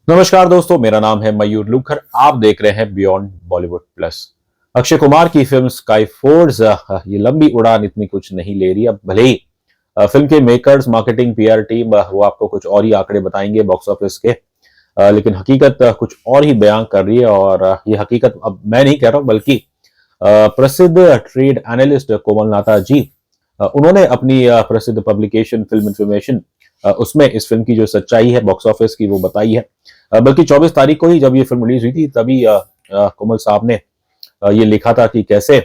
नमस्कार दोस्तों, मेरा नाम है मयूर लूखर। आप देख रहे हैं बियॉन्ड बॉलीवुड प्लस। अक्षय कुमार की फिल्म स्काई फोर्स ये लंबी उड़ान इतनी कुछ नहीं ले रही। अब भले ही फिल्म के मेकर्स, मार्केटिंग, पीआर टीम वो आपको कुछ और ही आंकड़े बताएंगे बॉक्स ऑफिस के, लेकिन हकीकत कुछ और ही बयां कर रही है। और ये हकीकत अब मैं नहीं कह रहा हूं, बल्कि प्रसिद्ध ट्रेड एनालिस्ट कोमल नाथा जी, उन्होंने अपनी प्रसिद्ध पब्लिकेशन फिल्म इंफॉर्मेशन उसमें इस फिल्म की जो सच्चाई है बॉक्स ऑफिस की वो बताई है। बल्कि 24 तारीख को ही जब ये फिल्म रिलीज हुई थी तभी कोमल साहब ने ये लिखा था कि कैसे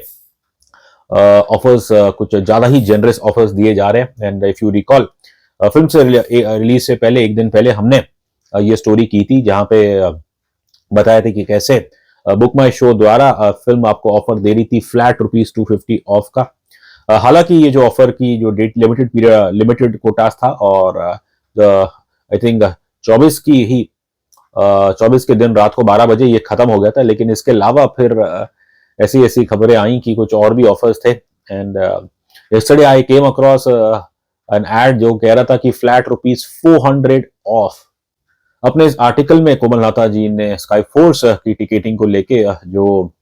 ऑफर्स कुछ ज्यादा ही जेनरस ऑफर्स दिए जा रहे हैं। And if you recall, film से रिलीज से पहले एक दिन पहले हमने ये स्टोरी की थी, जहां पे बताया था कि कैसे बुक माई शो द्वारा फिल्म आपको ऑफर दे रही थी फ्लैट ₹250 ऑफ का। हालांकि ये जो ऑफर की जो date limited period, limited quotas था, और आई थिंक 24 की ही 24 के दिन रात को 12 बजे ये खत्म हो गया था। लेकिन इसके अलावा फिर ऐसी ऐसी खबरें आई कि कुछ और भी ऑफर्स थे। And yesterday I came across an ad जो कह रहा था कि फ्लैट ₹400 ऑफ। अपने इस आर्टिकल में कोमल नाथा जी ने स्काई फोर्स की टिकटिंग को लेके जो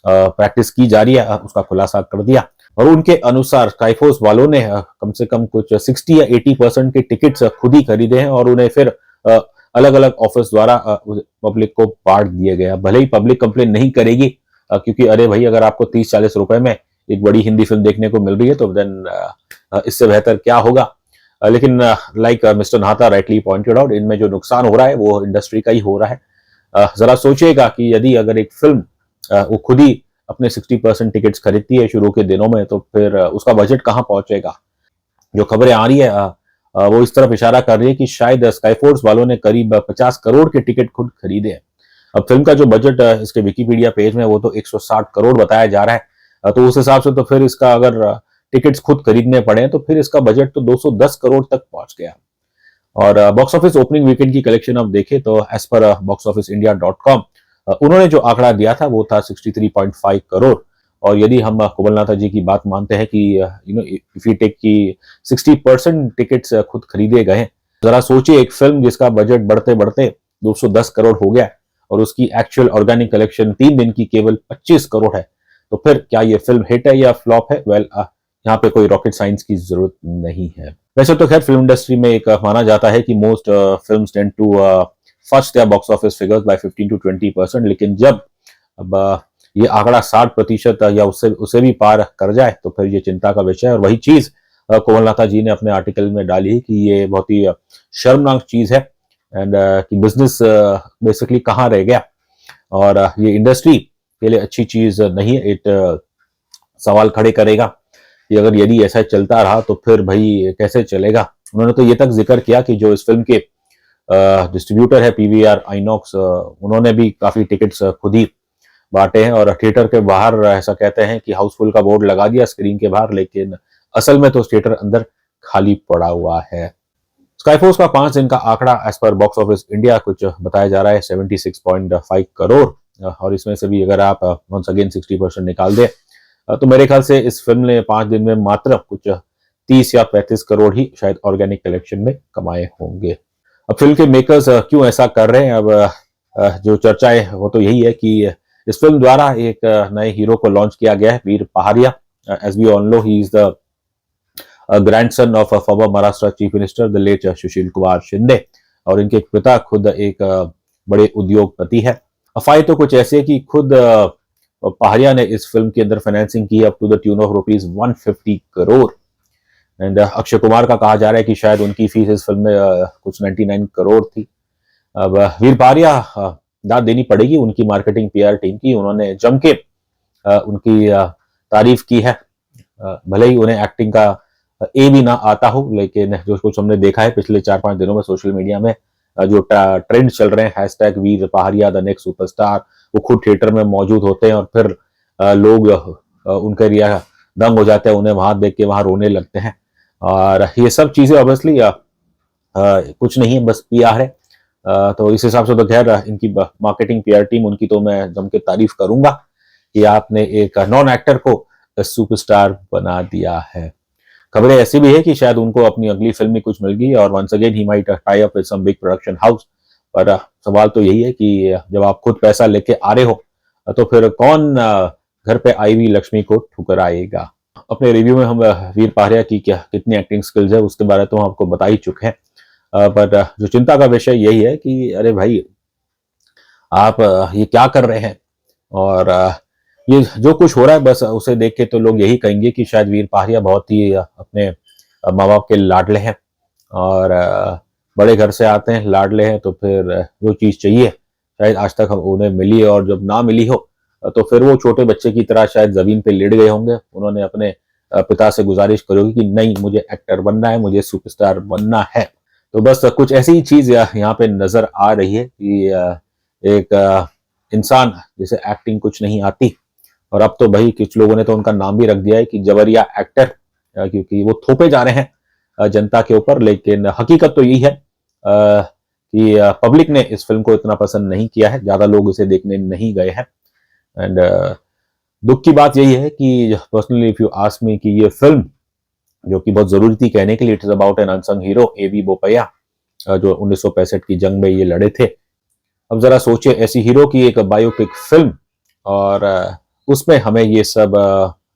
प्रैक्टिस की जा रही है उसका खुलासा कर दिया। और उनके अनुसार स्काई फोर्स वालों ने कम से कम कुछ 60 या 80% के टिकट्स खुद ही खरीदे हैं, और उन्हें फिर अलग अलग ऑफर्स द्वारा पब्लिक को बांट दिए गया। भले ही पब्लिक कंप्लेन नहीं करेगी, क्योंकि अरे भाई, अगर आपको 30-40 रुपए में एक बड़ी हिंदी फिल्म देखने को मिल रही है तो देन इससे बेहतर क्या होगा। लेकिन लाइक मिस्टर नाथा राइटली पॉइंटेड आउट, इनमें जो नुकसान हो रहा है वो इंडस्ट्री का ही हो रहा है। जरा सोचिएगा कि यदि अगर एक फिल्म वो खुद ही अपने 60% टिकट्स खरीदती है शुरू के दिनों में, तो फिर उसका बजट कहाँ पहुंचेगा। जो खबरें आ रही है वो इस तरफ इशारा कर रही है कि शायद स्काई फोर्स वालों ने करीब 50 करोड़ के टिकट खुद खरीदे हैं। अब फिल्म का जो बजट इसके विकिपीडिया पेज में वो तो 160 करोड़ बताया जा रहा है। तो उस हिसाब से तो फिर इसका अगर टिकट्स खुद खरीदने पड़े तो फिर इसका बजट तो 210 करोड़ तक पहुंच गया। और बॉक्स ऑफिस ओपनिंग वीकेंड की कलेक्शन अब देखें तो एज पर boxofficeindia.com उन्होंने जो आंकड़ा दिया था वो था 63.5 करोड़। और यदि हम कोमलनाथा जी की बात मानते हैं कि इफ यू टेक की 60% टिकट्स खुद खरीदे गए, जरा सोचिए एक फिल्म जिसका बजट बढ़ते बढ़ते 210 करोड़ हो गया और उसकी एक्चुअल ऑर्गेनिक कलेक्शन 3 दिन की केवल 25 करोड़ है, तो फिर क्या ये फिल्म हिट है या फ्लॉप है? वेल, यहाँ पे कोई रॉकेट साइंस की जरूरत नहीं है। वैसे तो खैर फिल्म इंडस्ट्री में एक माना जाता है कि most films tend to first their box office figures by 15 to 20%, लेकिन जब अब ये आंकड़ा 60% या उससे उसे भी पार कर जाए तो फिर ये चिंता का विषय है। और वही चीज कोमलनाथा जी ने अपने आर्टिकल में डाली कि ये बहुत ही शर्मनाक चीज है, एंड कि बिजनेस बेसिकली कहाँ रह गया, और ये इंडस्ट्री के लिए अच्छी चीज नहीं है। इट सवाल खड़े करेगा कि अगर यदि ऐसा चलता रहा तो फिर भाई कैसे चलेगा। उन्होंने तो ये तक जिक्र किया कि जो इस फिल्म के डिस्ट्रीब्यूटर है पीवीआर आइनॉक्स, उन्होंने भी काफी टिकट्स खुद ही बांटे हैं, और थिएटर के बाहर ऐसा कहते हैं कि हाउसफुल का बोर्ड लगा दिया स्क्रीन के बाहर, लेकिन असल में तो थिएटर अंदर खाली पड़ा हुआ है। स्काईफोर्स का 5 दिन का आंकड़ा as per box office India कुछ बताया जा रहा है 76.5 करोड़। और इसमें से भी अगर आप वंस अगेन 60% निकाल दें तो मेरे ख्याल से इस फिल्म ने 5 दिन में मात्र कुछ 30 या 35 करोड़ ही शायद ऑर्गेनिक कलेक्शन में कमाए होंगे। अब फिल्म के मेकर्स क्यों ऐसा कर रहे हैं? अब जो चर्चा है वो तो यही है कि इस फिल्म द्वारा एक नए हीरो को लॉन्च किया गया है, Veer Pahariya. As we all know, he is the grandson of former Maharashtra chief minister the late Sushil Kumar Shinde, और इनके पिता खुद एक बड़े उद्योगपति है। अफवाहें तो कुछ ऐसे कि खुद पहाड़िया ने इस फिल्म के अंदर फाइनेंसिंग की up to the tune of ₹150 crore. And Akshay Kumar का कहा जा रहा है कि शायद उनकी फीस इस फिल्म में कुछ 99 करोड़ थी। अब वीर पहाड़िया दाद देनी पड़ेगी उनकी मार्केटिंग पीआर टीम की। उन्होंने जम के उनकी तारीफ की है। भले ही उन्हें एक्टिंग का ए भी ना आता हो, लेकिन जो कुछ हमने देखा है पिछले 4-5 दिनों में सोशल मीडिया में जो ट्रेंड चल रहे हैं, hashtag Veer Pahariya the next superstar, वो खुद थिएटर में मौजूद होते हैं और फिर लोग उनके रिया दंग हो जाते हैं, उन्हें वहां देख के वहां रोने लगते हैं। और ये सब चीजें ऑब्वियसली कुछ नहीं है, बस पीआर है। तो इस हिसाब से तो खैर इनकी मार्केटिंग पीआर टीम उनकी तो मैं जम के तारीफ करूंगा कि आपने एक नॉन एक्टर को सुपरस्टार बना दिया है। खबरें ऐसी भी है कि शायद उनको अपनी अगली फिल्म में कुछ मिल गई और once again he might tie up with some big production house, पर सवाल तो यही है कि जब आप खुद पैसा लेके आ रहे हो तो फिर कौन घर पे आई हुई लक्ष्मी को ठुकराएगा। अपने रिव्यू में हम वीर पहाड़िया की क्या कितनी एक्टिंग स्किल्स है उसके बारे तो हम आपको बता ही चुके हैं। बट जो चिंता का विषय यही है कि अरे भाई आप ये क्या कर रहे हैं। और ये जो कुछ हो रहा है बस उसे देख के तो लोग यही कहेंगे कि शायद वीर पहाड़िया बहुत ही अपने माँ बाप के लाडले हैं और बड़े घर से आते हैं, लाडले हैं, तो फिर जो चीज़ चाहिए शायद आज तक हम उन्हें मिली है और जब ना मिली हो तो फिर वो छोटे बच्चे की तरह शायद जमीन पे लेट गए होंगे। उन्होंने अपने पिता से गुजारिश करी होगी कि नहीं मुझे एक्टर बनना है, मुझे सुपरस्टार बनना है। तो बस कुछ ऐसी ही चीज यहाँ पे नजर आ रही है कि एक इंसान जिसे एक्टिंग कुछ नहीं आती और अब तो भाई कुछ लोगों ने तो उनका नाम भी रख दिया है कि जबरिया एक्टर, क्योंकि वो थोपे जा रहे हैं जनता के ऊपर। लेकिन हकीकत तो यही है कि पब्लिक ने इस फिल्म को इतना पसंद नहीं किया है, ज्यादा लोग इसे देखने नहीं गए हैं। एंड दुख की बात यही है कि personally if you ask me कि ये फिल्म जो कि बहुत जरूरी थी कहने के लिए, it is about an unsung hero A B Bopaiah जो 1965 की जंग में ये लड़े थे। अब जरा सोचिए ऐसी हीरो की एक बायोपिक फिल्म और उसमें हमें ये सब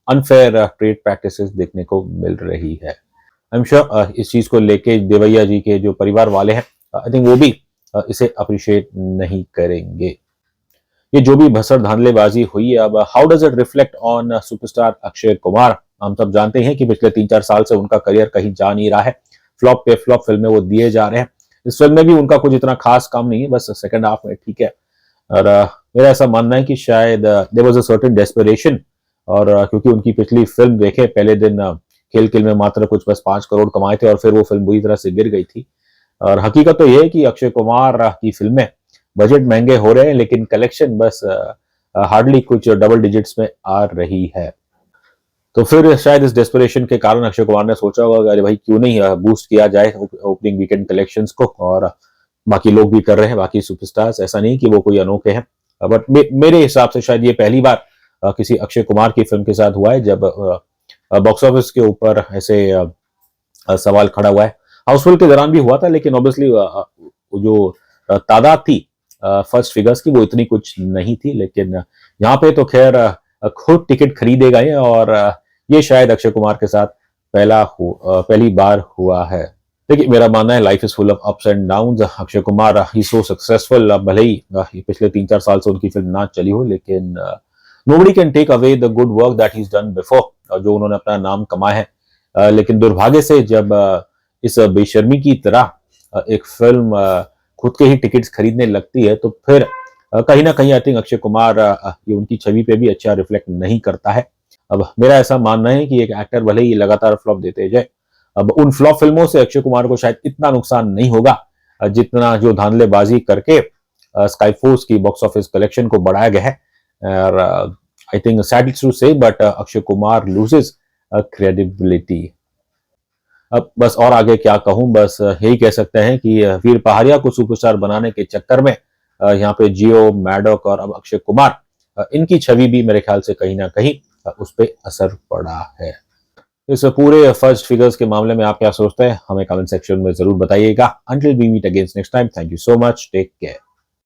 अनफेयर ट्रेड प्रैक्टिसेस देखने को मिल रही है। आई एम श्योर इस चीज को लेके देवैया जी के जो परिवार वाले हैं आई थिंक वो भी इसे अप्रिशिएट नहीं करेंगे। ये जो भी भसड़ धांधलेबाजी हुई है, अब how does it reflect on superstar Akshay Kumar. हम सब जानते हैं कि पिछले 3-4 साल से उनका करियर कहीं जा नहीं रहा है, फ्लॉप पे फ्लॉप फिल्में वो दिए जा रहे हैं। इस फिल्म में भी उनका कुछ इतना खास काम नहीं है, बस सेकंड हाफ में ठीक है। और मेरा ऐसा मानना है कि शायद there was a certain desperation और क्योंकि उनकी पिछली फिल्म देखे पहले दिन खेल खेल में मात्र कुछ बस 5 करोड़ कमाए थे और फिर वो फिल्म बुरी तरह से गिर गई थी। और हकीकत तो ये है कि अक्षय कुमार की फिल्में बजट महंगे हो रहे हैं लेकिन कलेक्शन बस हार्डली कुछ डबल डिजिट्स में आ रही है। तो फिर शायद इस डेस्परेशन के कारण अक्षय कुमार ने सोचा होगा कि अरे भाई क्यों नहीं बूस्ट किया जाए ओपनिंग वीकेंड कलेक्शंस को। और बाकी लोग भी कर रहे हैं, बाकी सुपरस्टार्स, ऐसा नहीं कि वो कोई अनोखे हैं। बट मेरे हिसाब से शायद ये पहली बार किसी अक्षय कुमार की फिल्म के साथ हुआ है जब बॉक्स ऑफिस के ऊपर ऐसे सवाल खड़ा हुआ है। हाउसफुल के दौरान भी हुआ था लेकिन ऑब्वियसली जो तादाद थी फर्स्ट फिगर्स की वो इतनी कुछ नहीं थी। लेकिन यहाँ पे तो खैर खुद टिकट खरीदे गए और ये शायद अक्षय कुमार के साथ पहली बार हुआ है। देखिए मेरा मानना है life is full of ups and downs. Akshay Kumar he so successful, भले ही पिछले 3-4 साल से उनकी फिल्म ना चली हो लेकिन nobody can take away the good work that he is done before, जो उन्होंने अपना नाम कमाया है। लेकिन दुर्भाग्य से जब इस बेशर्मी की तरह एक फिल्म खुद के ही टिकट्स खरीदने लगती है तो फिर कहीं ना कहीं आई थिंक अक्षय कुमार ये उनकी छवि पे भी अच्छा रिफ्लेक्ट नहीं करता है। अब मेरा ऐसा मानना है कि एक एक्टर भले ही लगातार फ्लॉप देते जाए, अब उन फ्लॉप फिल्मों से अक्षय कुमार को शायद इतना नुकसान नहीं होगा जितना जो धांधलेबाजी करके स्काई फोर्स की बॉक्स ऑफिस कलेक्शन को बढ़ाया गया है। और आई थिंक सैड टू से but Akshay Kumar loses credibility. अब बस और आगे क्या कहूं, बस यही कह सकते हैं कि वीर पहाड़िया को सुपरस्टार बनाने के चक्कर में यहाँ पे जियो, मैडोक और अब अक्षय कुमार, इनकी छवि भी मेरे ख्याल से कहीं ना कहीं उस पर असर पड़ा है। इस पूरे फर्स्ट फिगर्स के मामले में आप क्या सोचते हैं हमें कमेंट सेक्शन में जरूर बताइएगा। Until we meet again next time, thank you so much, take care.